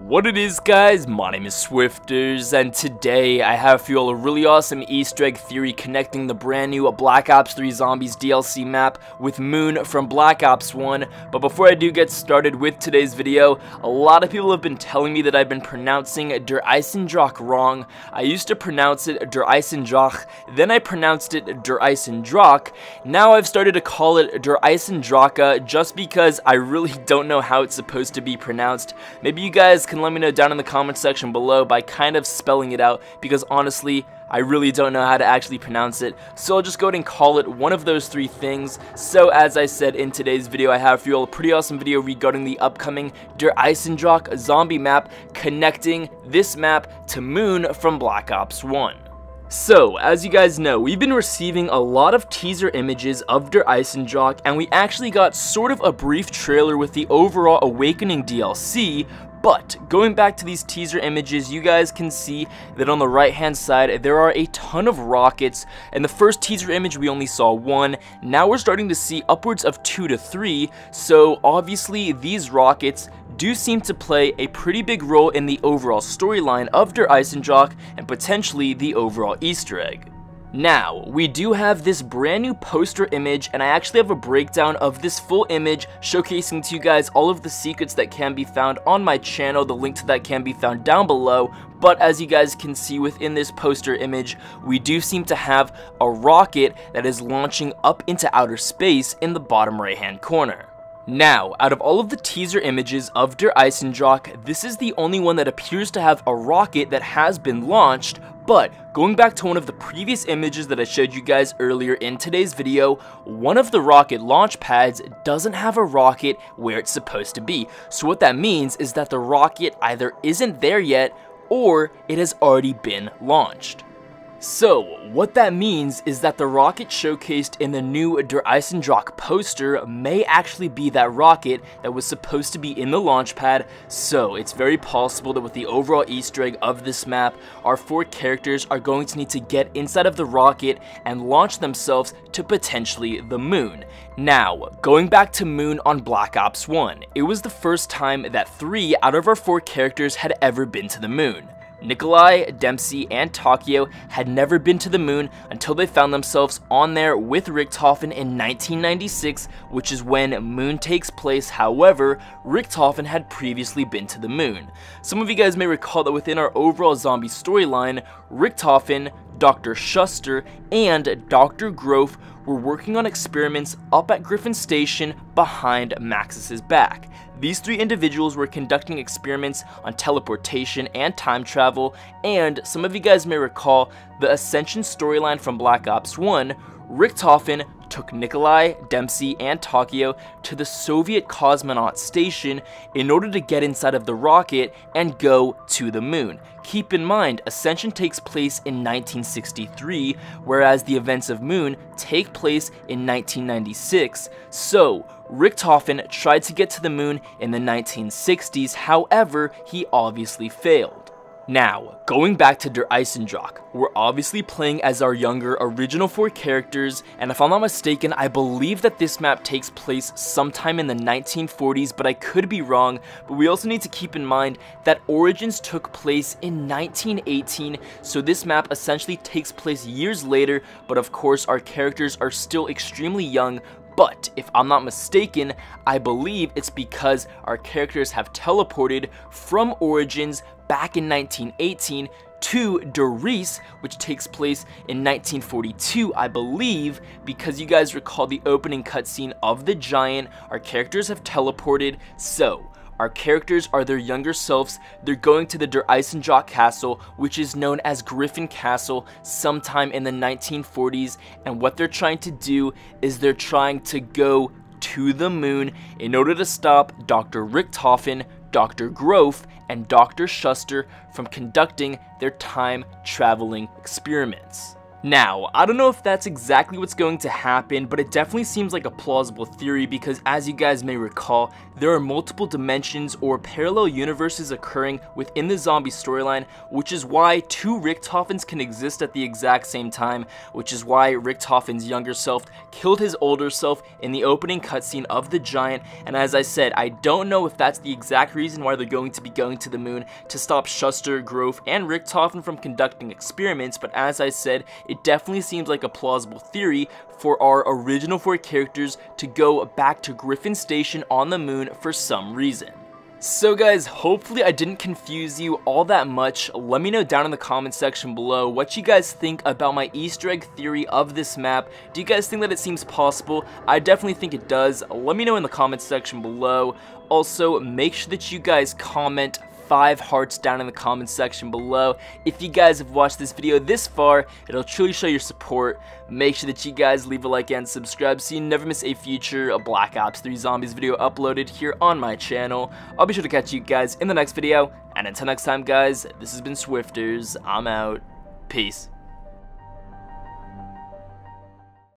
What it is, guys, my name is Swifterrs, and today I have for you all a really awesome Easter egg theory connecting the brand new Black Ops 3 Zombies DLC map with Moon from Black Ops 1. But before I do get started with today's video, a lot of people have been telling me that I've been pronouncing Der Eisendrache wrong. I used to pronounce it Der Eisendrache, then I pronounced it Der Eisendrache. Now I've started to call it Der Eisendrache just because I really don't know how it's supposed to be pronounced. Maybe you guys can let me know down in the comment section below by kind of spelling it out, because honestly, I really don't know how to actually pronounce it, so I'll just go ahead and call it one of those three things. So as I said, in today's video, I have for you all a pretty awesome video regarding the upcoming Der Eisendrache zombie map, connecting this map to Moon from Black Ops 1. So, as you guys know, we've been receiving a lot of teaser images of Der Eisendrache, and we actually got sort of a brief trailer with the overall Awakening DLC. But going back to these teaser images, you guys can see that on the right hand side there are a ton of rockets. In the first teaser image we only saw one, now we're starting to see upwards of 2 to 3, so obviously these rockets do seem to play a pretty big role in the overall storyline of Der Eisendrache and potentially the overall Easter egg. Now, we do have this brand new poster image, and I actually have a breakdown of this full image showcasing to you guys all of the secrets that can be found on my channel. The link to that can be found down below, but as you guys can see within this poster image, we do seem to have a rocket that is launching up into outer space in the bottom right hand corner. Now, out of all of the teaser images of Der Eisendrache, this is the only one that appears to have a rocket that has been launched. But going back to one of the previous images that I showed you guys earlier in today's video, one of the rocket launch pads doesn't have a rocket where it's supposed to be. So what that means is that the rocket either isn't there yet or it has already been launched. So, what that means is that the rocket showcased in the new Der Eisendrache poster may actually be that rocket that was supposed to be in the launch pad. So, it's very possible that with the overall Easter egg of this map, our 4 characters are going to need to get inside of the rocket and launch themselves to potentially the moon. Now, going back to Moon on Black Ops 1, it was the first time that 3 out of our 4 characters had ever been to the moon. Nikolai, Dempsey, and Takeo had never been to the moon until they found themselves on there with Richtofen in 1996, which is when Moon takes place. However, Richtofen had previously been to the moon. Some of you guys may recall that within our overall zombie storyline, Richtofen, Dr. Schuster, and Dr. Grove were working on experiments up at Griffin Station behind Maxis's back. These 3 individuals were conducting experiments on teleportation and time travel, and some of you guys may recall the Ascension storyline from Black Ops 1. Richtofen took Nikolai, Dempsey, and Takeo to the Soviet cosmonaut station in order to get inside of the rocket and go to the moon. Keep in mind, Ascension takes place in 1963, whereas the events of Moon take place in 1996. So, Richtofen tried to get to the moon in the 1960s, however, he obviously failed. Now, going back to Der Eisendrache, we're obviously playing as our younger original 4 characters, and if I'm not mistaken, I believe that this map takes place sometime in the 1940s, but I could be wrong. But we also need to keep in mind that Origins took place in 1918, so this map essentially takes place years later, but of course our characters are still extremely young. But if I'm not mistaken, I believe it's because our characters have teleported from Origins back in 1918 to Der Reese, which takes place in 1942, I believe, because you guys recall the opening cutscene of the Giant. Our characters have teleported, so our characters are their younger selves. They're going to the Der Eisendrache castle, which is known as Griffin Castle, sometime in the 1940s, and what they're trying to do is they're trying to go to the moon in order to stop Dr. Richtofen, Dr. Grove, and Dr. Schuster from conducting their time-traveling experiments. Now, I don't know if that's exactly what's going to happen, but it definitely seems like a plausible theory because, as you guys may recall, there are multiple dimensions or parallel universes occurring within the zombie storyline, which is why two Richtophens can exist at the exact same time, which is why Richtofen's younger self killed his older self in the opening cutscene of The Giant, and as I said, I don't know if that's the exact reason why they're going to be going to the moon to stop Schuster, Grove, and Richthofen from conducting experiments, but as I said, it definitely seems like a plausible theory for our original four characters to go back to Griffin Station on the moon for some reason. So guys, hopefully I didn't confuse you all that much. Let me know down in the comment section below what you guys think about my Easter egg theory of this map. Do you guys think that it seems possible? I definitely think it does. Let me know in the comment section below. Also, make sure that you guys comment 5 hearts down in the comment section below. If you guys have watched this video this far, it'll truly show your support. Make sure that you guys leave a like and subscribe so you never miss a future Black Ops 3 Zombies video uploaded here on my channel. I'll be sure to catch you guys in the next video, and until next time guys, this has been Swifterrs. I'm out. Peace.